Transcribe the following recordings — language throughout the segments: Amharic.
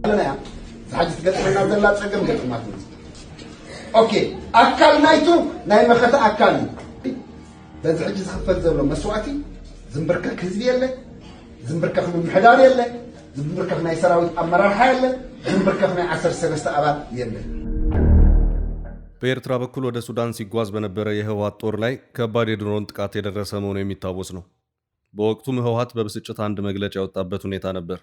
لنا حاجة تقطعنا ولا تسقم قطمات أوكي أكل نايتو ناي مختا أكلني بس حاجة تخفل زولو مسواتي زنبركك هزبي يلا زنبركك من محدار يلا زنبركك ناي سراويت أمرار حيلا زنبركك ناي 13 أبات يلا በኤርትራ በኩል ወደ ሱዳን ሲጓዝ በነበረ የህወሓት ጦር ላይ ከባድ የድሮን ጥቃት የደረሰ መሆኑ የሚታወስ ነው። በወቅቱም ህወሓት በብስጭት አንድ መግለጫ ያወጣበት ሁኔታ ነበር።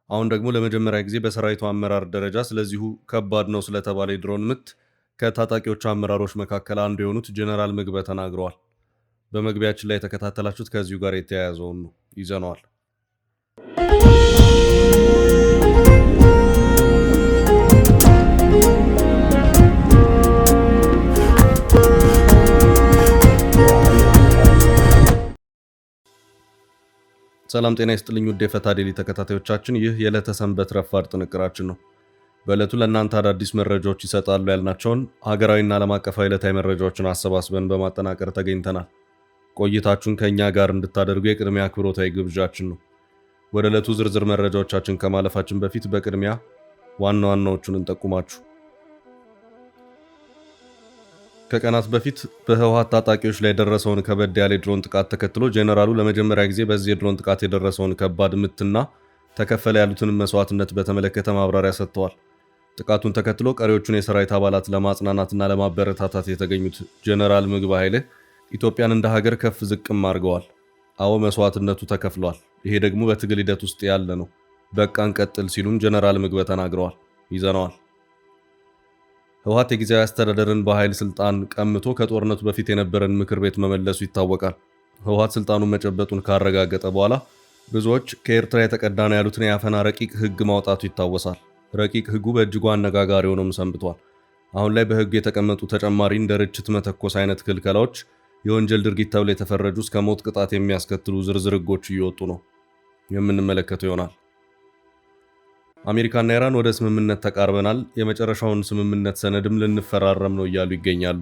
አሁን ደግሞ ለመጀመሪያ ጊዜ በሰራዊቱ አመራር ደረጃ ስለዚሁ ከባድ ነው ስለተባለ የድሮን ምት ከታጣቂዎቹ አመራሮች መካከል አንዱ የሆኑት ጀነራል ምግበ ተናግረዋል። በመግቢያችን ላይ የተከታተላችሁት ከዚሁ ጋር የተያያዘውን ነው ይዘነዋል። ሰላም ጤና ይስጥልኝ ውድ የፈታ ዴሊ ተከታታዮቻችን፣ ይህ የዕለተ ሰንበት ረፋድ ጥንቅራችን ነው። በዕለቱ ለእናንተ አዳዲስ መረጃዎች ይሰጣሉ ያልናቸውን ሀገራዊና ዓለም አቀፋዊ ዕለታዊ መረጃዎችን አሰባስበን በማጠናቀር ተገኝተናል። ቆይታችሁን ከእኛ ጋር እንድታደርጉ የቅድሚያ አክብሮታዊ ግብዣችን ነው። ወደ ዕለቱ ዝርዝር መረጃዎቻችን ከማለፋችን በፊት በቅድሚያ ዋና ዋናዎቹን እንጠቁማችሁ። ከቀናት በፊት በህወሓት ታጣቂዎች ላይ የደረሰውን ከበድ ያለ ድሮን ጥቃት ተከትሎ ጄኔራሉ ለመጀመሪያ ጊዜ በዚህ የድሮን ጥቃት የደረሰውን ከባድ ምትና ተከፈለ ያሉትን መስዋዕትነት በተመለከተ ማብራሪያ ሰጥተዋል። ጥቃቱን ተከትሎ ቀሪዎቹን የሰራዊት አባላት ለማጽናናትና ለማበረታታት የተገኙት ጄኔራል ምግበ ኃይሌ ኢትዮጵያን እንደ ሀገር ከፍ ዝቅም አድርገዋል። አዎ መስዋዕትነቱ ተከፍሏል። ይሄ ደግሞ በትግል ሂደት ውስጥ ያለ ነው። በቃ እንቀጥል ሲሉም ጄኔራል ምግበ ተናግረዋል። ይዘነዋል። ህወሓት የጊዜያዊ አስተዳደርን በኃይል ስልጣን ቀምቶ ከጦርነቱ በፊት የነበረን ምክር ቤት መመለሱ ይታወቃል። ህወሓት ስልጣኑን መጨበጡን ካረጋገጠ በኋላ ብዙዎች ከኤርትራ የተቀዳ ነው ያሉትን የአፈና ረቂቅ ህግ ማውጣቱ ይታወሳል። ረቂቅ ህጉ በእጅጉ አነጋጋሪ ሆኖም ሰንብቷል። አሁን ላይ በህግ የተቀመጡ ተጨማሪ እንደ ርችት መተኮስ አይነት ክልከላዎች የወንጀል ድርጊት ተብለው የተፈረጁ እስከ ሞት ቅጣት የሚያስከትሉ ዝርዝር ህጎች እየወጡ ነው። የምንመለከተው ይሆናል። አሜሪካና ኢራን ወደ ስምምነት ተቃርበናል፣ የመጨረሻውን ስምምነት ሰነድም ልንፈራረም ነው እያሉ ይገኛሉ።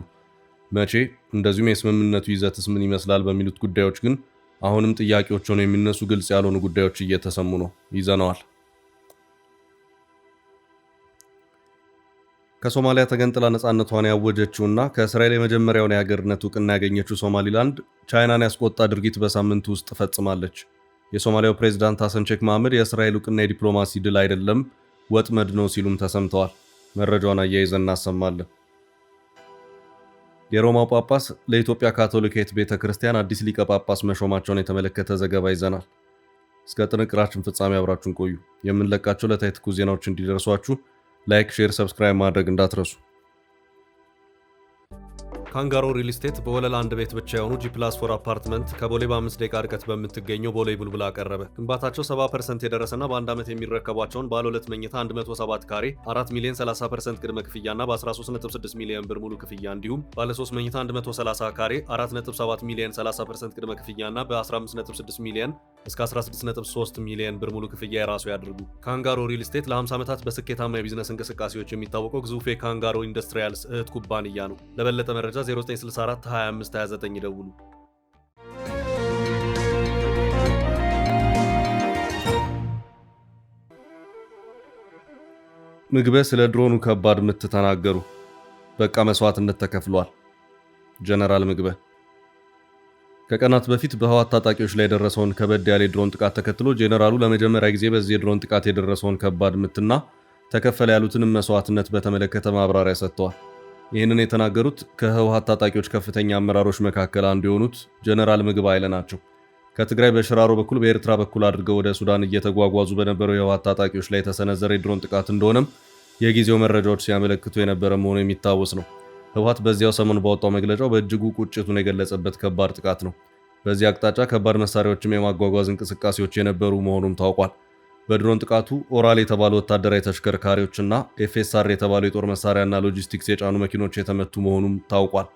መቼ፣ እንደዚሁም የስምምነቱ ይዘትስ ምን ይመስላል በሚሉት ጉዳዮች ግን አሁንም ጥያቄዎች ሆነው የሚነሱ ግልጽ ያልሆኑ ጉዳዮች እየተሰሙ ነው። ይዘነዋል። ከሶማሊያ ተገንጥላ ነፃነቷን ያወጀችውና ከእስራኤል የመጀመሪያውን የሀገርነት እውቅና ያገኘችው ሶማሊላንድ ቻይናን ያስቆጣ ድርጊት በሳምንቱ ውስጥ ፈጽማለች። የሶማሊያው ፕሬዝዳንት ሐሰን ሼክ መሐመድ የእስራኤል እውቅና የዲፕሎማሲ ድል አይደለም ወጥመድ ነው ሲሉም ተሰምተዋል። መረጃውን አያይዘን እናሰማለን። የሮማው ጳጳስ ለኢትዮጵያ ካቶሊካዊት ቤተክርስቲያን አዲስ ሊቀ ጳጳስ መሾማቸውን የተመለከተ ዘገባ ይዘናል። እስከ ጥንቅራችን ፍጻሜ አብራችሁን ቆዩ። የምንለቃቸው ዕለታዊ ትኩስ ዜናዎች እንዲደርሷችሁ ላይክ፣ ሼር፣ ሰብስክራይብ ማድረግ እንዳትረሱ። ካንጋሮ ሪል ስቴት በወለል አንድ ቤት ብቻ የሆኑ G+4 አፓርትመንት ከቦሌ በ5 ደቂቃ ርቀት በምትገኘው ቦሌ ቡልቡላ አቀረበ። ግንባታቸው 70% የደረሰና በአንድ ዓመት የሚረከቧቸውን ባለ 2 መኝታ 107 ካሬ 4 ሚሊዮን 30% ቅድመ ክፍያና በ13.6 ሚሊዮን ብር ሙሉ ክፍያ እንዲሁም ባለ 3 መኝታ 130 ካሬ 4.7 ሚሊዮን 30% ቅድመ ክፍያና በ15.6 ሚሊዮን እስከ 16.3 ሚሊዮን ብር ሙሉ ክፍያ የራሱ ያድርጉ። ካንጋሮ ሪል ስቴት ለ50 ዓመታት በስኬታማ የቢዝነስ እንቅስቃሴዎች የሚታወቀው ግዙፍ የካንጋሮ ኢንዱስትሪያልስ እህት ኩባንያ ነው። ለበለጠ መረጃ 0964 25 29 ይደውሉ። ምግበ ስለ ድሮኑ ከባድ ምት ተናገሩ። በቃ መስዋዕትነት ተከፍሏል። ጀነራል ምግበ ከቀናት በፊት በህወሓት ታጣቂዎች ላይ የደረሰውን ከበድ ያለ ድሮን ጥቃት ተከትሎ ጄኔራሉ ለመጀመሪያ ጊዜ በዚህ የድሮን ጥቃት የደረሰውን ከባድ ምትና ተከፈለ ያሉትን መስዋዕትነት በተመለከተ ማብራሪያ ሰጥተዋል። ይህንን የተናገሩት ከህወሓት ታጣቂዎች ከፍተኛ አመራሮች መካከል አንዱ የሆኑት ጀነራል ምግበ ኃይለ ናቸው። ከትግራይ በሽራሮ በኩል በኤርትራ በኩል አድርገው ወደ ሱዳን እየተጓጓዙ በነበረው የህወሓት ታጣቂዎች ላይ የተሰነዘረ የድሮን ጥቃት እንደሆነም የጊዜው መረጃዎች ሲያመለክቱ የነበረ መሆኑ የሚታወስ ነው። ህወሓት በዚያው ሰሞን ባወጣው መግለጫው በእጅጉ ቁጭቱን የገለጸበት ከባድ ጥቃት ነው። በዚህ አቅጣጫ ከባድ መሳሪያዎችም የማጓጓዝ እንቅስቃሴዎች የነበሩ መሆኑም ታውቋል። በድሮን ጥቃቱ ኦራል የተባሉ ወታደራዊ ተሽከርካሪዎችና ኤፍኤስአር የተባሉ የጦር መሳሪያና ሎጂስቲክስ የጫኑ መኪኖች የተመቱ መሆኑም ታውቋል።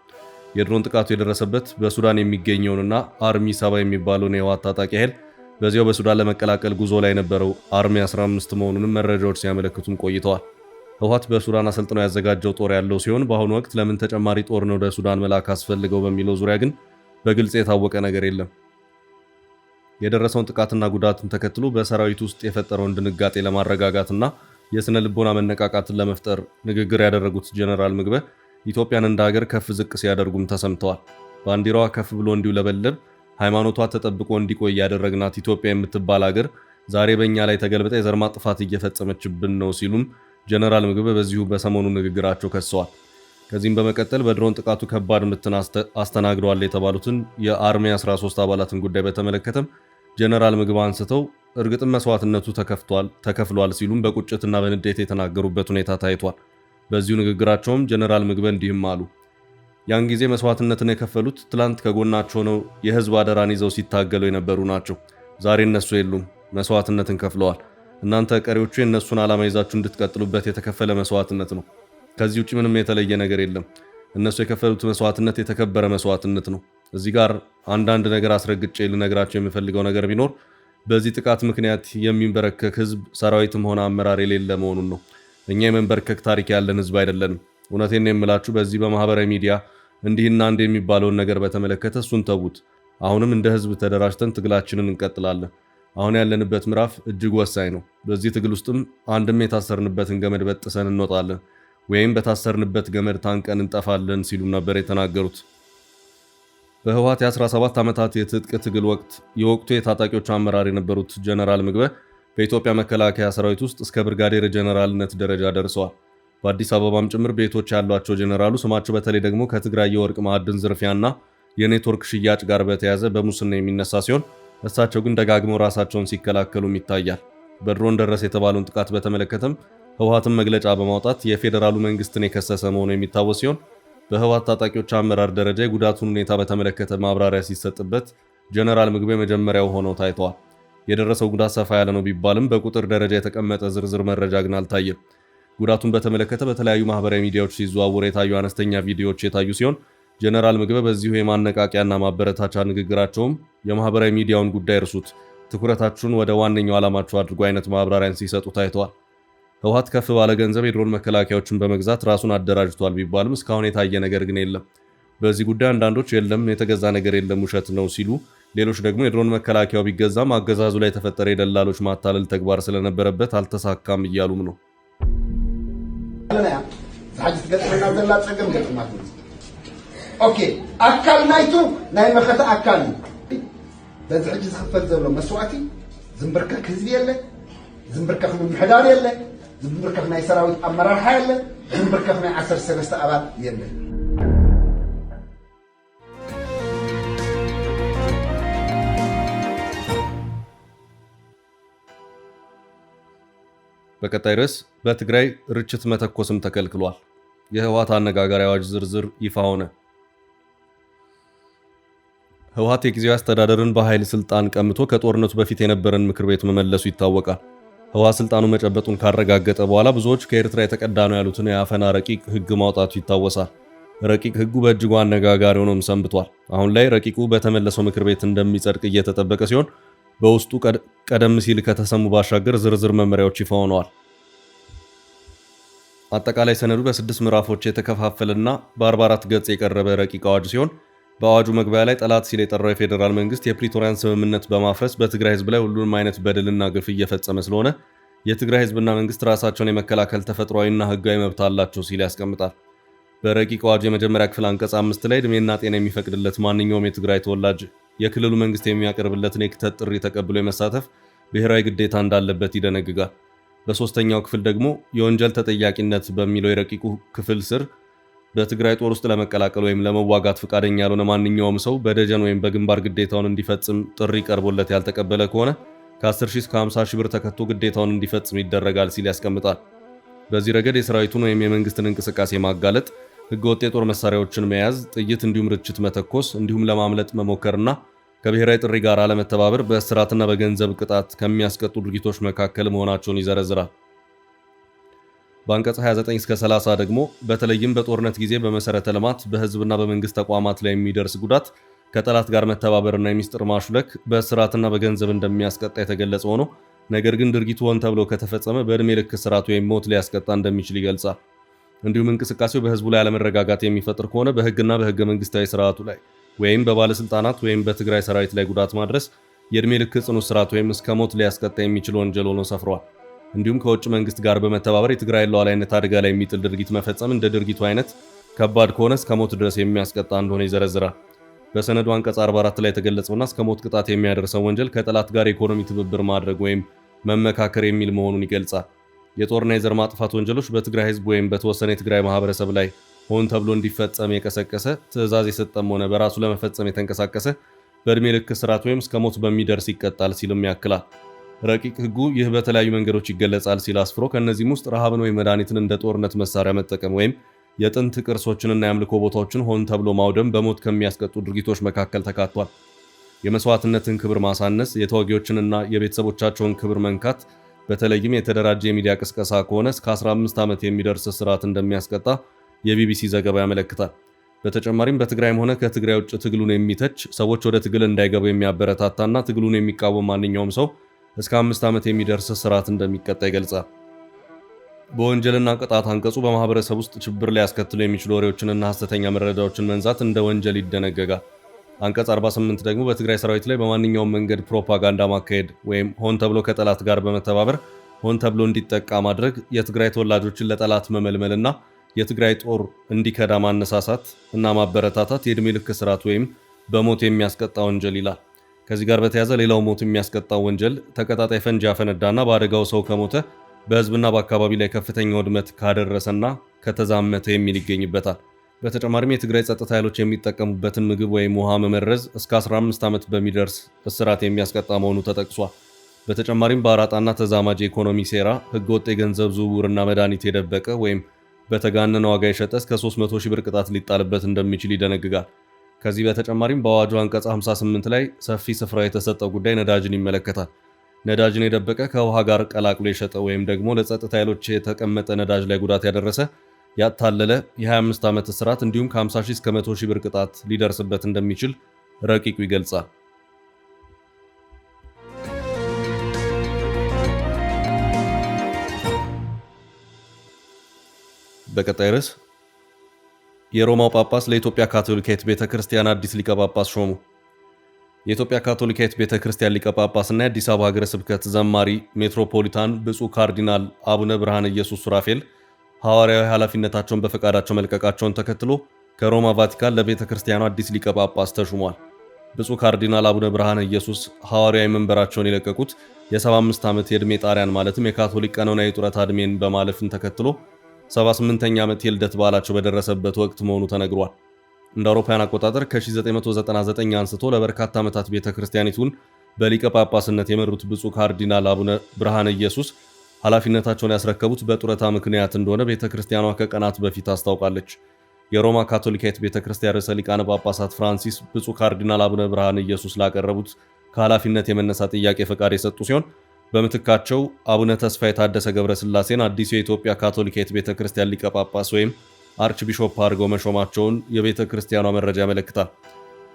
የድሮን ጥቃቱ የደረሰበት በሱዳን የሚገኘውንና አርሚ 7 የሚባለውን የህወሓት ታጣቂ ኃይል በዚያው በሱዳን ለመቀላቀል ጉዞ ላይ የነበረው አርሚ 15 መሆኑንም መረጃዎች ሲያመለክቱም ቆይተዋል። ህወሓት በሱዳን አሰልጥኖ ያዘጋጀው ጦር ያለው ሲሆን በአሁኑ ወቅት ለምን ተጨማሪ ጦር ነው ወደ ሱዳን መላክ አስፈልገው በሚለው ዙሪያ ግን በግልጽ የታወቀ ነገር የለም። የደረሰውን ጥቃትና ጉዳትን ተከትሎ በሰራዊቱ ውስጥ የፈጠረውን ድንጋጤ ለማረጋጋትና የስነ ልቦና መነቃቃትን ለመፍጠር ንግግር ያደረጉት ጀነራል ምግበ ኢትዮጵያን እንደ ሀገር ከፍ ዝቅ ሲያደርጉም ተሰምተዋል። ባንዲራዋ ከፍ ብሎ እንዲውለበለብ ሃይማኖቷ ተጠብቆ እንዲቆይ ያደረግናት ኢትዮጵያ የምትባል ሀገር ዛሬ በእኛ ላይ ተገልብጣ የዘር ማጥፋት እየፈጸመችብን ነው ሲሉም ጀነራል ምግበ በዚሁ በሰሞኑ ንግግራቸው ከሰዋል። ከዚህም በመቀጠል በድሮን ጥቃቱ ከባድ ምትን አስተናግደዋል የተባሉትን የአርሚ 13 አባላትን ጉዳይ በተመለከተም ጀነራል ምግበ አንስተው እርግጥም መስዋዕትነቱ ተከፍሏል ሲሉም በቁጭትና በንዴት የተናገሩበት ሁኔታ ታይቷል። በዚሁ ንግግራቸውም ጀነራል ምግበ እንዲህም አሉ። ያን ጊዜ መስዋዕትነትን የከፈሉት ትላንት ከጎናቸው ነው የህዝብ አደራን ይዘው ሲታገሉ የነበሩ ናቸው። ዛሬ እነሱ የሉም፣ መስዋዕትነትን ከፍለዋል። እናንተ ቀሪዎቹ የእነሱን ዓላማ ይዛችሁ እንድትቀጥሉበት የተከፈለ መስዋዕትነት ነው። ከዚህ ውጭ ምንም የተለየ ነገር የለም። እነሱ የከፈሉት መስዋዕትነት የተከበረ መስዋዕትነት ነው። እዚህ ጋር አንዳንድ ነገር አስረግጬ ልነግራቸው የምፈልገው ነገር ቢኖር በዚህ ጥቃት ምክንያት የሚንበረከክ ህዝብ ሰራዊትም ሆነ አመራር የሌለ መሆኑን ነው። እኛ የመንበርከክ ታሪክ ያለን ህዝብ አይደለንም። እውነቴን የምላችሁ በዚህ በማህበራዊ ሚዲያ እንዲህና አንድ የሚባለውን ነገር በተመለከተ እሱን ተዉት። አሁንም እንደ ህዝብ ተደራጅተን ትግላችንን እንቀጥላለን። አሁን ያለንበት ምዕራፍ እጅግ ወሳኝ ነው። በዚህ ትግል ውስጥም አንድም የታሰርንበትን ገመድ በጥሰን እንወጣለን ወይም በታሰርንበት ገመድ ታንቀን እንጠፋለን ሲሉም ነበር የተናገሩት። በህወሓት የ17 ዓመታት የትጥቅ ትግል ወቅት የወቅቱ የታጣቂዎች አመራር የነበሩት ጀነራል ምግበ በኢትዮጵያ መከላከያ ሰራዊት ውስጥ እስከ ብርጋዴር ጀነራልነት ደረጃ ደርሰዋል። በአዲስ አበባም ጭምር ቤቶች ያሏቸው ጀነራሉ ስማቸው በተለይ ደግሞ ከትግራይ የወርቅ ማዕድን ዝርፊያና የኔትወርክ ሽያጭ ጋር በተያያዘ በሙስና የሚነሳ ሲሆን እሳቸው ግን ደጋግመው ራሳቸውን ሲከላከሉም ይታያል። በድሮን ደረሰ የተባለውን ጥቃት በተመለከተም ህወሓትን መግለጫ በማውጣት የፌዴራሉ መንግስትን የከሰሰ መሆኑ የሚታወስ ሲሆን በህወሓት ታጣቂዎች አመራር ደረጃ የጉዳቱን ሁኔታ በተመለከተ ማብራሪያ ሲሰጥበት ጀነራል ምግበ መጀመሪያው ሆነው ታይተዋል። የደረሰው ጉዳት ሰፋ ያለ ነው ቢባልም በቁጥር ደረጃ የተቀመጠ ዝርዝር መረጃ ግን አልታየም። ጉዳቱን በተመለከተ በተለያዩ ማህበራዊ ሚዲያዎች ሲዘዋወሩ የታዩ አነስተኛ ቪዲዮዎች የታዩ ሲሆን ጀነራል ምግበ በዚሁ የማነቃቂያና ማበረታቻ ንግግራቸውም የማህበራዊ ሚዲያውን ጉዳይ እርሱት፣ ትኩረታችሁን ወደ ዋነኛው ዓላማችሁ አድርጎ አይነት ማብራሪያን ሲሰጡ ታይተዋል። ህወሓት ከፍ ባለ ገንዘብ የድሮን መከላከያዎችን በመግዛት ራሱን አደራጅቷል ቢባልም እስካሁን የታየ ነገር ግን የለም። በዚህ ጉዳይ አንዳንዶች የለም የተገዛ ነገር የለም ውሸት ነው ሲሉ፣ ሌሎች ደግሞ የድሮን መከላከያው ቢገዛም አገዛዙ ላይ የተፈጠረ የደላሎች ማታለል ተግባር ስለነበረበት አልተሳካም እያሉም ነው። ኦኬ አካል ናይቱ ናይ መኸታ አካል በዚህ ሕጂ ዝኽፈል ዘሎ መስዋዕቲ ዝምብርከክ ህዝቢ የለ፣ ዝምብርከክ ምምሕዳር የለ፣ ዝምብርከክ ናይ ሰራዊት አመራርሓ የለ፣ ዝምብርከክ ናይ 13 አባል የለ። በቀጣይ ርዕስ በትግራይ ርችት መተኮስም ተከልክሏል። የህወሓት አነጋጋሪ አዋጅ ዝርዝር ይፋ ሆነ። ህወሓት የጊዜያዊ አስተዳደርን በኃይል ስልጣን ቀምቶ ከጦርነቱ በፊት የነበረን ምክር ቤት መመለሱ ይታወቃል። ህወሓት ስልጣኑ መጨበጡን ካረጋገጠ በኋላ ብዙዎች ከኤርትራ የተቀዳ ነው ያሉትን የአፈና ረቂቅ ህግ ማውጣቱ ይታወሳል። ረቂቅ ህጉ በእጅጉ አነጋጋሪ ሆኖም ሰንብቷል። አሁን ላይ ረቂቁ በተመለሰው ምክር ቤት እንደሚጸድቅ እየተጠበቀ ሲሆን በውስጡ ቀደም ሲል ከተሰሙ ባሻገር ዝርዝር መመሪያዎች ይፋ ሆነዋል። አጠቃላይ ሰነዱ በ6 ምዕራፎች የተከፋፈለና በ44 ገጽ የቀረበ ረቂቅ አዋጅ ሲሆን በአዋጁ መግቢያ ላይ ጠላት ሲል የጠራው የፌዴራል መንግስት የፕሪቶሪያን ስምምነት በማፍረስ በትግራይ ህዝብ ላይ ሁሉንም አይነት በደልና ግፍ እየፈጸመ ስለሆነ የትግራይ ህዝብና መንግስት ራሳቸውን የመከላከል ተፈጥሯዊና ህጋዊ መብት አላቸው ሲል ያስቀምጣል። በረቂቅ አዋጁ የመጀመሪያ ክፍል አንቀጽ 5 ላይ ዕድሜና ጤና የሚፈቅድለት ማንኛውም የትግራይ ተወላጅ የክልሉ መንግስት የሚያቀርብለትን የክተት ጥሪ ተቀብሎ የመሳተፍ ብሔራዊ ግዴታ እንዳለበት ይደነግጋል። በሶስተኛው ክፍል ደግሞ የወንጀል ተጠያቂነት በሚለው የረቂቁ ክፍል ስር በትግራይ ጦር ውስጥ ለመቀላቀል ወይም ለመዋጋት ፈቃደኛ ያልሆነ ማንኛውም ሰው በደጀን ወይም በግንባር ግዴታውን እንዲፈጽም ጥሪ ቀርቦለት ያልተቀበለ ከሆነ ከ10,000 እስከ 50,000 ብር ተከቶ ግዴታውን እንዲፈጽም ይደረጋል ሲል ያስቀምጣል። በዚህ ረገድ የሰራዊቱን ወይም የመንግስትን እንቅስቃሴ ማጋለጥ፣ ህገወጥ የጦር መሳሪያዎችን መያዝ፣ ጥይት እንዲሁም ርችት መተኮስ እንዲሁም ለማምለጥ መሞከርና ከብሔራዊ ጥሪ ጋር አለመተባበር በእስራትና በገንዘብ ቅጣት ከሚያስቀጡ ድርጊቶች መካከል መሆናቸውን ይዘረዝራል። በአንቀጽ 29 እስከ 30 ደግሞ በተለይም በጦርነት ጊዜ በመሰረተ ልማት በህዝብና በመንግስት ተቋማት ላይ የሚደርስ ጉዳት ከጠላት ጋር መተባበርና የሚስጥር ማሹለክ በእስራትና በገንዘብ እንደሚያስቀጣ የተገለጸ ሆኖ ነገር ግን ድርጊቱ ሆን ተብሎ ከተፈጸመ በዕድሜ ልክ እስራት ወይም ሞት ሊያስቀጣ እንደሚችል ይገልጻል። እንዲሁም እንቅስቃሴው በህዝቡ ላይ አለመረጋጋት የሚፈጥር ከሆነ በህግና በህገ መንግስታዊ ስርዓቱ ላይ ወይም በባለስልጣናት ወይም በትግራይ ሰራዊት ላይ ጉዳት ማድረስ የዕድሜ ልክ ጽኑ እስራት ወይም እስከ ሞት ሊያስቀጣ የሚችል ወንጀል ሆኖ ሰፍሯል። እንዲሁም ከውጭ መንግስት ጋር በመተባበር የትግራይ ሉዓላዊነት አደጋ ላይ የሚጥል ድርጊት መፈጸም እንደ ድርጊቱ አይነት ከባድ ከሆነ እስከ ሞት ድረስ የሚያስቀጣ እንደሆነ ይዘረዝራል። በሰነዱ አንቀጽ 44 ላይ የተገለጸውና እስከ ሞት ቅጣት የሚያደርሰው ወንጀል ከጠላት ጋር የኢኮኖሚ ትብብር ማድረግ ወይም መመካከር የሚል መሆኑን ይገልጻል። የጦርና የዘር ማጥፋት ወንጀሎች በትግራይ ህዝብ ወይም በተወሰነ የትግራይ ማህበረሰብ ላይ ሆን ተብሎ እንዲፈጸም የቀሰቀሰ ትዕዛዝ የሰጠም ሆነ በራሱ ለመፈጸም የተንቀሳቀሰ በዕድሜ ልክ እስራት ወይም እስከ ሞት በሚደርስ ይቀጣል ሲልም ያክላል። ረቂቅ ህጉ ይህ በተለያዩ መንገዶች ይገለጻል ሲል አስፍሮ ከእነዚህም ውስጥ ረሃብን ወይም መድኃኒትን እንደ ጦርነት መሳሪያ መጠቀም ወይም የጥንት ቅርሶችንና የአምልኮ ቦታዎችን ሆን ተብሎ ማውደም በሞት ከሚያስቀጡ ድርጊቶች መካከል ተካቷል። የመስዋዕትነትን ክብር ማሳነስ፣ የተዋጊዎችንና የቤተሰቦቻቸውን ክብር መንካት፣ በተለይም የተደራጀ የሚዲያ ቅስቀሳ ከሆነ እስከ 15 ዓመት የሚደርስ እስራት እንደሚያስቀጣ የቢቢሲ ዘገባ ያመለክታል። በተጨማሪም በትግራይም ሆነ ከትግራይ ውጭ ትግሉን የሚተች ሰዎች ወደ ትግል እንዳይገቡ የሚያበረታታና ትግሉን የሚቃወም ማንኛውም ሰው እስከ 5 ዓመት የሚደርስ እስራት እንደሚቀጣ ይገልጻል። በወንጀልና ቅጣት አንቀጹ በማህበረሰብ ውስጥ ችግር ሊያስከትሉ የሚችሉ ወሬዎችንና ሐሰተኛ መረጃዎችን መንዛት እንደ ወንጀል ይደነገጋል። አንቀጽ 48 ደግሞ በትግራይ ሰራዊት ላይ በማንኛውም መንገድ ፕሮፓጋንዳ ማካሄድ ወይም ሆን ተብሎ ከጠላት ጋር በመተባበር ሆን ተብሎ እንዲጠቃ ማድረግ፣ የትግራይ ተወላጆችን ለጠላት መመልመልና የትግራይ ጦር እንዲከዳ ማነሳሳት እና ማበረታታት የዕድሜ ልክ እስራት ወይም በሞት የሚያስቀጣ ወንጀል ይላል። ከዚህ ጋር በተያያዘ ሌላው ሞት የሚያስቀጣው ወንጀል ተቀጣጣይ ፈንጂ ያፈነዳና በአደጋው ሰው ከሞተ በህዝብና በአካባቢ ላይ ከፍተኛ ውድመት ካደረሰና ከተዛመተ የሚል ይገኝበታል። በተጨማሪም የትግራይ ጸጥታ ኃይሎች የሚጠቀሙበትን ምግብ ወይም ውሃ መመረዝ እስከ 15 ዓመት በሚደርስ እስራት የሚያስቀጣ መሆኑ ተጠቅሷል። በተጨማሪም በአራጣና ተዛማጅ የኢኮኖሚ ሴራ፣ ህገወጥ የገንዘብ ዝውውርና መድኃኒት የደበቀ ወይም በተጋነነ ዋጋ የሸጠ እስከ 300 ሺህ ብር ቅጣት ሊጣልበት እንደሚችል ይደነግጋል። ከዚህ በተጨማሪም በአዋጁ አንቀጽ 58 ላይ ሰፊ ስፍራ የተሰጠው ጉዳይ ነዳጅን ይመለከታል። ነዳጅን የደበቀ ከውሃ ጋር ቀላቅሎ የሸጠ ወይም ደግሞ ለጸጥታ ኃይሎች የተቀመጠ ነዳጅ ላይ ጉዳት ያደረሰ ያታለለ የ25 ዓመት እስራት እንዲሁም ከ50 ሺህ እስከ 100 ሺህ ብር ቅጣት ሊደርስበት እንደሚችል ረቂቁ ይገልጻል። በቀጣይ ርዕስ የሮማው ጳጳስ ለኢትዮጵያ ካቶሊካዊት ቤተ ክርስቲያን አዲስ ሊቀ ጳጳስ ሾሙ። የኢትዮጵያ ካቶሊካዊት ቤተ ክርስቲያን ሊቀ ጳጳስና የአዲስ አበባ ሀገረ ስብከት ዘማሪ ሜትሮፖሊታን ብፁዕ ካርዲናል አቡነ ብርሃነ ኢየሱስ ሱራፌል ሐዋርያዊ ኃላፊነታቸውን በፈቃዳቸው መልቀቃቸውን ተከትሎ ከሮማ ቫቲካን ለቤተ ክርስቲያኑ አዲስ ሊቀ ጳጳስ ተሹሟል። ብፁዕ ካርዲናል አቡነ ብርሃነ ኢየሱስ ሐዋርያዊ መንበራቸውን የለቀቁት የ75 ዓመት የዕድሜ ጣሪያን ማለትም የካቶሊክ ቀኖናዊ ጡረታ ዕድሜን በማለፍን ተከትሎ 78ኛ ዓመት የልደት በዓላቸው በደረሰበት ወቅት መሆኑ ተነግሯል። እንደ አውሮፓውያን አቆጣጠር ከ1999 አንስቶ ለበርካታ ዓመታት ቤተ ክርስቲያኒቱን በሊቀ ጳጳስነት የመሩት ብፁዕ ካርዲናል አቡነ ብርሃነ ኢየሱስ ኃላፊነታቸውን ያስረከቡት በጡረታ ምክንያት እንደሆነ ቤተ ክርስቲያኗ ከቀናት በፊት አስታውቃለች። የሮማ ካቶሊካዊት ቤተ ክርስቲያን ርዕሰ ሊቃነ ጳጳሳት ፍራንሲስ ብፁዕ ካርዲናል አቡነ ብርሃነ ኢየሱስ ላቀረቡት ከኃላፊነት የመነሳት ጥያቄ ፈቃድ የሰጡ ሲሆን በምትካቸው አቡነ ተስፋዬ ታደሰ ገብረ ሥላሴን አዲሱ የኢትዮጵያ ካቶሊካዊት ቤተ ክርስቲያን ሊቀ ጳጳስ ወይም አርች ቢሾፕ አድርገው መሾማቸውን የቤተ ክርስቲያኗ መረጃ ያመለክታል።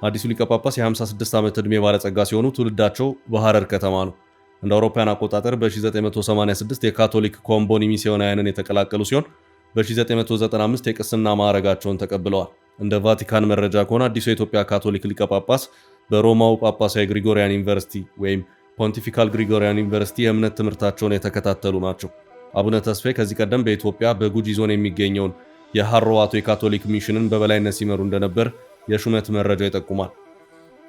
አዲሱ ሊቀ ጳጳስ የ56 ዓመት ዕድሜ ባለጸጋ ሲሆኑ ትውልዳቸው በሐረር ከተማ ነው። እንደ አውሮፓውያን አቆጣጠር በ1986 የካቶሊክ ኮምቦኒ ሚስዮናውያንን የተቀላቀሉ ሲሆን በ1995 የቅስና ማዕረጋቸውን ተቀብለዋል። እንደ ቫቲካን መረጃ ከሆነ አዲሱ የኢትዮጵያ ካቶሊክ ሊቀ ጳጳስ በሮማው ጳጳሳዊ ግሪጎሪያን ዩኒቨርሲቲ ወይም ፖንቲፊካል ግሪጎሪያን ዩኒቨርሲቲ የእምነት ትምህርታቸውን የተከታተሉ ናቸው። አቡነ ተስፋዬ ከዚህ ቀደም በኢትዮጵያ በጉጂ ዞን የሚገኘውን የሃሮዋቶ የካቶሊክ ሚሽንን በበላይነት ሲመሩ እንደነበር የሹመት መረጃው ይጠቁማል።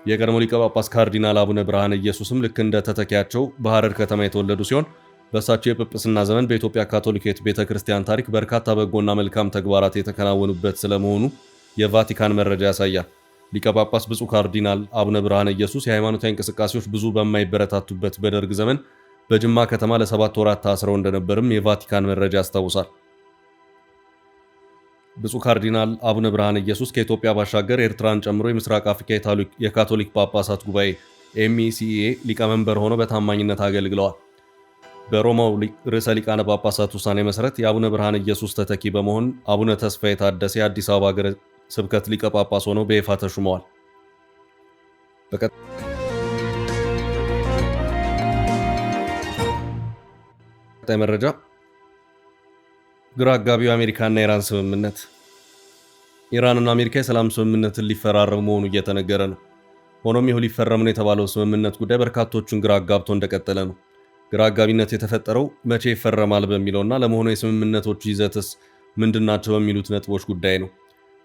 የቀድሞ ሊቀ ጳጳስ ካርዲናል አቡነ ብርሃነ ኢየሱስም ልክ እንደ ተተኪያቸው በሐረር ከተማ የተወለዱ ሲሆን በእሳቸው የጵጵስና ዘመን በኢትዮጵያ ካቶሊካዊት ቤተ ክርስቲያን ታሪክ በርካታ በጎና መልካም ተግባራት የተከናወኑበት ስለመሆኑ የቫቲካን መረጃ ያሳያል። ሊቀ ጳጳስ ብፁዕ ካርዲናል አቡነ ብርሃነ ኢየሱስ የሃይማኖታዊ እንቅስቃሴዎች ብዙ በማይበረታቱበት በደርግ ዘመን በጅማ ከተማ ለ7 ወራት ታስረው እንደነበርም የቫቲካን መረጃ ያስታውሳል። ብፁዕ ካርዲናል አቡነ ብርሃነ ኢየሱስ ከኢትዮጵያ ባሻገር ኤርትራን ጨምሮ የምስራቅ አፍሪካ የካቶሊክ ጳጳሳት ጉባኤ ኤምኢሲኤ ሊቀመንበር ሆነው በታማኝነት አገልግለዋል። በሮማው ርዕሰ ሊቃነ ጳጳሳት ውሳኔ መሰረት የአቡነ ብርሃነ ኢየሱስ ተተኪ በመሆን አቡነ ተስፋዬ ታደሰ የአዲስ አበባ ሀገረ ስብከት ሊቀ ጳጳስ ሆነው በይፋ ተሹመዋል። በቀጣይ መረጃ ግራ አጋቢው አሜሪካና ኢራን ስምምነት። ኢራንና አሜሪካ የሰላም ስምምነትን ሊፈራረሙ መሆኑ እየተነገረ ነው። ሆኖም ይህ ሊፈረም ነው የተባለው ስምምነት ጉዳይ በርካቶቹን ግራ አጋብቶ እንደቀጠለ ነው። ግራ አጋቢነት የተፈጠረው መቼ ይፈረማል በሚለውና ለመሆኑ የስምምነቶቹ ይዘትስ ምንድናቸው በሚሉት ነጥቦች ጉዳይ ነው።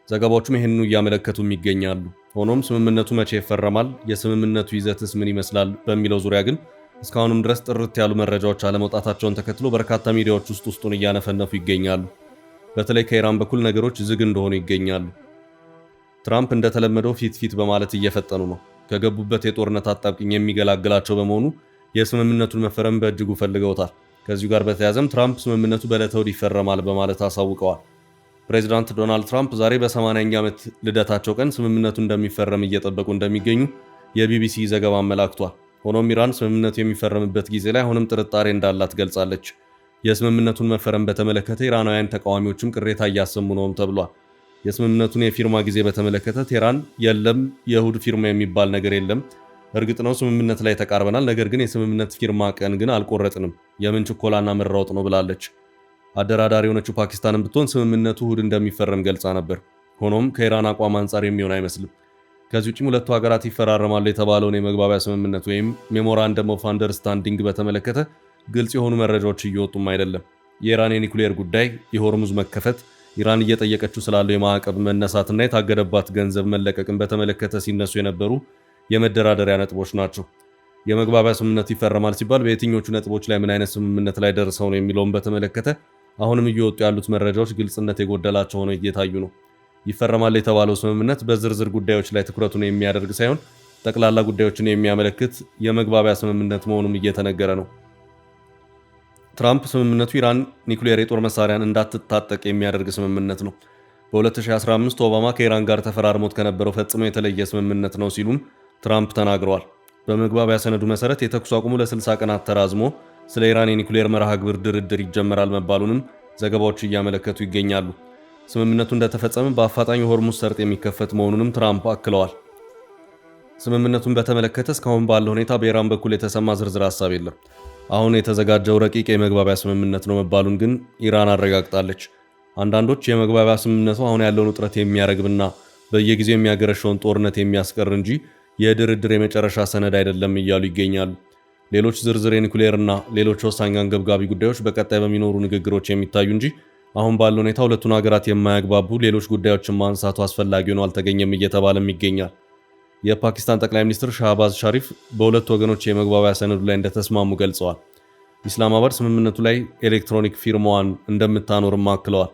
ዘገባዎቹም ይህንኑ እያመለከቱም ይገኛሉ። ሆኖም ስምምነቱ መቼ ይፈረማል፣ የስምምነቱ ይዘትስ ምን ይመስላል በሚለው ዙሪያ ግን እስካሁንም ድረስ ጥርት ያሉ መረጃዎች አለመውጣታቸውን ተከትሎ በርካታ ሚዲያዎች ውስጡን እያነፈነፉ ይገኛሉ። በተለይ ከኢራን በኩል ነገሮች ዝግ እንደሆኑ ይገኛሉ። ትራምፕ እንደተለመደው ፊት በማለት እየፈጠኑ ነው። ከገቡበት የጦርነት አጣብቂኝ የሚገላግላቸው በመሆኑ የስምምነቱን መፈረም በእጅጉ ፈልገውታል። ከዚሁ ጋር በተያያዘም ትራምፕ ስምምነቱ በዕለተ እሁድ ይፈረማል በማለት አሳውቀዋል። ፕሬዚዳንት ዶናልድ ትራምፕ ዛሬ በ80ኛ ዓመት ልደታቸው ቀን ስምምነቱ እንደሚፈረም እየጠበቁ እንደሚገኙ የቢቢሲ ዘገባ አመላክቷል። ሆኖም ኢራን ስምምነቱ የሚፈረምበት ጊዜ ላይ አሁንም ጥርጣሬ እንዳላት ገልጻለች። የስምምነቱን መፈረም በተመለከተ ኢራናውያን ተቃዋሚዎችም ቅሬታ እያሰሙ ነውም ተብሏል። የስምምነቱን የፊርማ ጊዜ በተመለከተ ቴህራን የለም የእሁድ ፊርማ የሚባል ነገር የለም፣ እርግጥ ነው ስምምነት ላይ ተቃርበናል፣ ነገር ግን የስምምነት ፊርማ ቀን ግን አልቆረጥንም፣ የምን ችኮላና መራወጥ ነው ብላለች። አደራዳሪ የሆነችው ፓኪስታንን ብትሆን ስምምነቱ እሁድ እንደሚፈረም ገልጻ ነበር። ሆኖም ከኢራን አቋም አንጻር የሚሆን አይመስልም። ከዚህ ውጭም ሁለቱ ሀገራት ይፈራረማሉ የተባለውን የመግባቢያ ስምምነት ወይም ሜሞራንደም ኦፍ አንደርስታንዲንግ በተመለከተ ግልጽ የሆኑ መረጃዎች እየወጡም አይደለም። የኢራን የኒኩሌር ጉዳይ፣ የሆርሙዝ መከፈት፣ ኢራን እየጠየቀችው ስላለው የማዕቀብ መነሳትና የታገደባት ገንዘብ መለቀቅን በተመለከተ ሲነሱ የነበሩ የመደራደሪያ ነጥቦች ናቸው። የመግባቢያ ስምምነት ይፈረማል ሲባል በየትኞቹ ነጥቦች ላይ ምን አይነት ስምምነት ላይ ደርሰው ነው የሚለውን በተመለከተ አሁንም እየወጡ ያሉት መረጃዎች ግልጽነት የጎደላቸው ሆነው እየታዩ ነው። ይፈረማል የተባለው ስምምነት በዝርዝር ጉዳዮች ላይ ትኩረቱን የሚያደርግ ሳይሆን ጠቅላላ ጉዳዮችን የሚያመለክት የመግባቢያ ስምምነት መሆኑም እየተነገረ ነው። ትራምፕ ስምምነቱ ኢራን ኒኩሌር የጦር መሳሪያን እንዳትታጠቅ የሚያደርግ ስምምነት ነው፣ በ2015 ኦባማ ከኢራን ጋር ተፈራርሞት ከነበረው ፈጽሞ የተለየ ስምምነት ነው ሲሉም ትራምፕ ተናግረዋል። በመግባቢያ ሰነዱ መሰረት የተኩስ አቁሙ ለ60 ቀናት ተራዝሞ ስለ ኢራን የኒኩሌር መርሃ ግብር ድርድር ይጀመራል መባሉንም ዘገባዎች እያመለከቱ ይገኛሉ። ስምምነቱ እንደተፈጸመ በአፋጣኝ ሆርሙዝ ሰርጥ የሚከፈት መሆኑንም ትራምፕ አክለዋል። ስምምነቱን በተመለከተ እስካሁን ባለው ሁኔታ በኢራን በኩል የተሰማ ዝርዝር ሀሳብ የለም። አሁን የተዘጋጀው ረቂቅ የመግባቢያ ስምምነት ነው መባሉን ግን ኢራን አረጋግጣለች። አንዳንዶች የመግባቢያ ስምምነቱ አሁን ያለውን ውጥረት የሚያረግብና በየጊዜው የሚያገረሸውን ጦርነት የሚያስቀር እንጂ የድርድር የመጨረሻ ሰነድ አይደለም እያሉ ይገኛሉ። ሌሎች ዝርዝር የኒኩሌርና ሌሎች ወሳኝ አንገብጋቢ ጉዳዮች በቀጣይ በሚኖሩ ንግግሮች የሚታዩ እንጂ አሁን ባለው ሁኔታ ሁለቱን ሀገራት የማያግባቡ ሌሎች ጉዳዮችን ማንሳቱ አስፈላጊ ሆኖ አልተገኘም እየተባለም ይገኛል። የፓኪስታን ጠቅላይ ሚኒስትር ሻህባዝ ሻሪፍ በሁለቱ ወገኖች የመግባቢያ ሰነዱ ላይ እንደተስማሙ ገልጸዋል። ኢስላማባድ ስምምነቱ ላይ ኤሌክትሮኒክ ፊርማዋን እንደምታኖርም አክለዋል።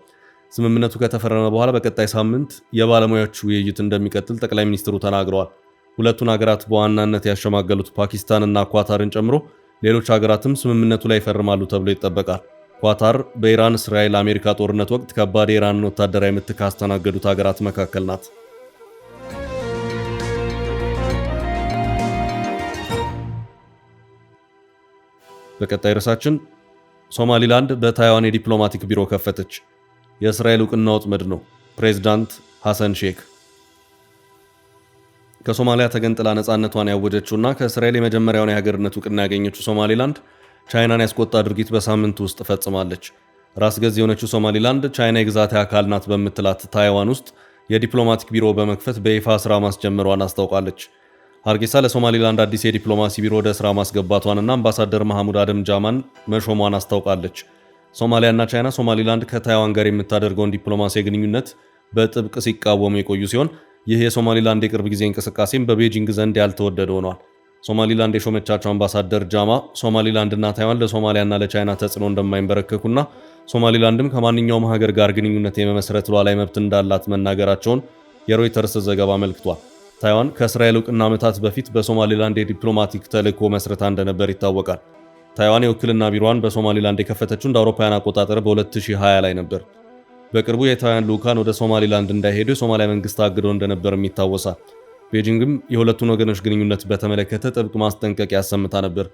ስምምነቱ ከተፈረመ በኋላ በቀጣይ ሳምንት የባለሙያዎች ውይይት እንደሚቀጥል ጠቅላይ ሚኒስትሩ ተናግረዋል። ሁለቱን ሀገራት በዋናነት ያሸማገሉት ፓኪስታንና ኳታርን ጨምሮ ሌሎች ሀገራትም ስምምነቱ ላይ ይፈርማሉ ተብሎ ይጠበቃል። ኳታር በኢራን እስራኤል አሜሪካ ጦርነት ወቅት ከባድ የኢራንን ወታደራዊ ምት ካስተናገዱት ሀገራት መካከል ናት። በቀጣይ ርዕሳችን ሶማሊላንድ በታይዋን የዲፕሎማቲክ ቢሮ ከፈተች። የእስራኤል እውቅና ወጥመድ ነው። ፕሬዝዳንት ሐሰን ሼክ ከሶማሊያ ተገንጥላ ነፃነቷን ያወጀችውና ከእስራኤል የመጀመሪያውን የሀገርነት እውቅና ያገኘችው ሶማሊላንድ ቻይናን ያስቆጣ ድርጊት በሳምንት ውስጥ ፈጽማለች። ራስ ገዝ የሆነችው ሶማሊላንድ ቻይና የግዛት አካል ናት በምትላት ታይዋን ውስጥ የዲፕሎማቲክ ቢሮ በመክፈት በይፋ ስራ ማስጀመሯን አስታውቃለች። ሀርጌሳ ለሶማሊላንድ አዲስ የዲፕሎማሲ ቢሮ ወደ ስራ ማስገባቷንና አምባሳደር መሐሙድ አደም ጃማን መሾሟን አስታውቃለች። ሶማሊያና ቻይና ሶማሊላንድ ከታይዋን ጋር የምታደርገውን ዲፕሎማሲያዊ ግንኙነት በጥብቅ ሲቃወሙ የቆዩ ሲሆን ይህ የሶማሊላንድ የቅርብ ጊዜ እንቅስቃሴም በቤጂንግ ዘንድ ያልተወደደ ሆኗል። ሶማሊላንድ የሾመቻቸው አምባሳደር ጃማ ሶማሊላንድና ታይዋን ለሶማሊያና ለቻይና ተጽዕኖ እንደማይንበረከኩና ሶማሊላንድም ከማንኛውም ሀገር ጋር ግንኙነት የመመስረት ሉዓላዊ መብት እንዳላት መናገራቸውን የሮይተርስ ዘገባ አመልክቷል። ታይዋን ከእስራኤል እውቅና ዓመታት በፊት በሶማሊላንድ የዲፕሎማቲክ ተልዕኮ መስረታ እንደነበር ይታወቃል። ታይዋን የውክልና ቢሮዋን በሶማሊላንድ የከፈተችው እንደ አውሮፓውያን አቆጣጠር በ2020 ላይ ነበር። በቅርቡ የታይዋን ልዑካን ወደ ሶማሊላንድ እንዳይሄዱ የሶማሊያ መንግስት አግዶ እንደነበርም ይታወሳል። ቤጂንግም የሁለቱን ወገኖች ግንኙነት በተመለከተ ጥብቅ ማስጠንቀቂያ አሰምታ ነበር።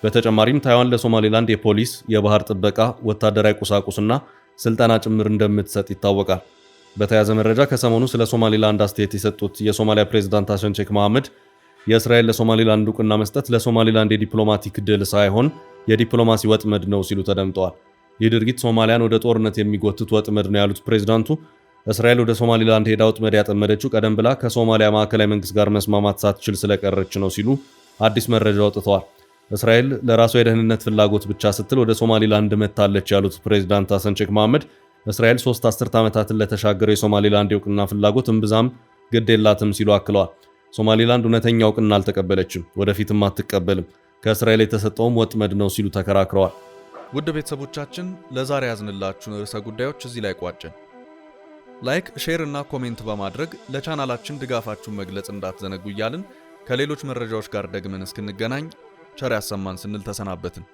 በተጨማሪም ታይዋን ለሶማሊላንድ የፖሊስ፣ የባህር ጥበቃ፣ ወታደራዊ ቁሳቁስና ስልጠና ጭምር እንደምትሰጥ ይታወቃል። በተያያዘ መረጃ ከሰሞኑ ስለ ሶማሊላንድ አስተያየት የሰጡት የሶማሊያ ፕሬዝዳንት ሐሰን ሼክ መሐመድ የእስራኤል ለሶማሊላንድ እውቅና መስጠት ለሶማሊላንድ የዲፕሎማቲክ ድል ሳይሆን የዲፕሎማሲ ወጥመድ ነው ሲሉ ተደምጠዋል። ይህ ድርጊት ሶማሊያን ወደ ጦርነት የሚጎትት ወጥመድ ነው ያሉት ፕሬዝዳንቱ እስራኤል ወደ ሶማሊላንድ ሄዳ ወጥመድ ያጠመደችው ቀደም ብላ ከሶማሊያ ማዕከላዊ መንግስት ጋር መስማማት ሳትችል ስለቀረች ነው ሲሉ አዲስ መረጃ አውጥተዋል። እስራኤል ለራሷ የደህንነት ፍላጎት ብቻ ስትል ወደ ሶማሊላንድ መታለች ያሉት ፕሬዝዳንት ሐሰን ሼክ መሐመድ እስራኤል 3 አስርት ዓመታትን ለተሻገረው የሶማሊላንድ የእውቅና ፍላጎት እምብዛም ግድ የላትም ሲሉ አክለዋል። ሶማሊላንድ እውነተኛ እውቅና አልተቀበለችም፣ ወደፊትም አትቀበልም፣ ከእስራኤል የተሰጠውም ወጥመድ ነው ሲሉ ተከራክረዋል። ውድ ቤተሰቦቻችን ለዛሬ ያዝንላችሁን ርዕሰ ጉዳዮች እዚህ ላይ ቋጨን። ላይክ፣ ሼር እና ኮሜንት በማድረግ ለቻናላችን ድጋፋችሁን መግለጽ እንዳትዘነጉ እያልን ከሌሎች መረጃዎች ጋር ደግመን እስክንገናኝ ቸር ያሰማን ስንል ተሰናበትን።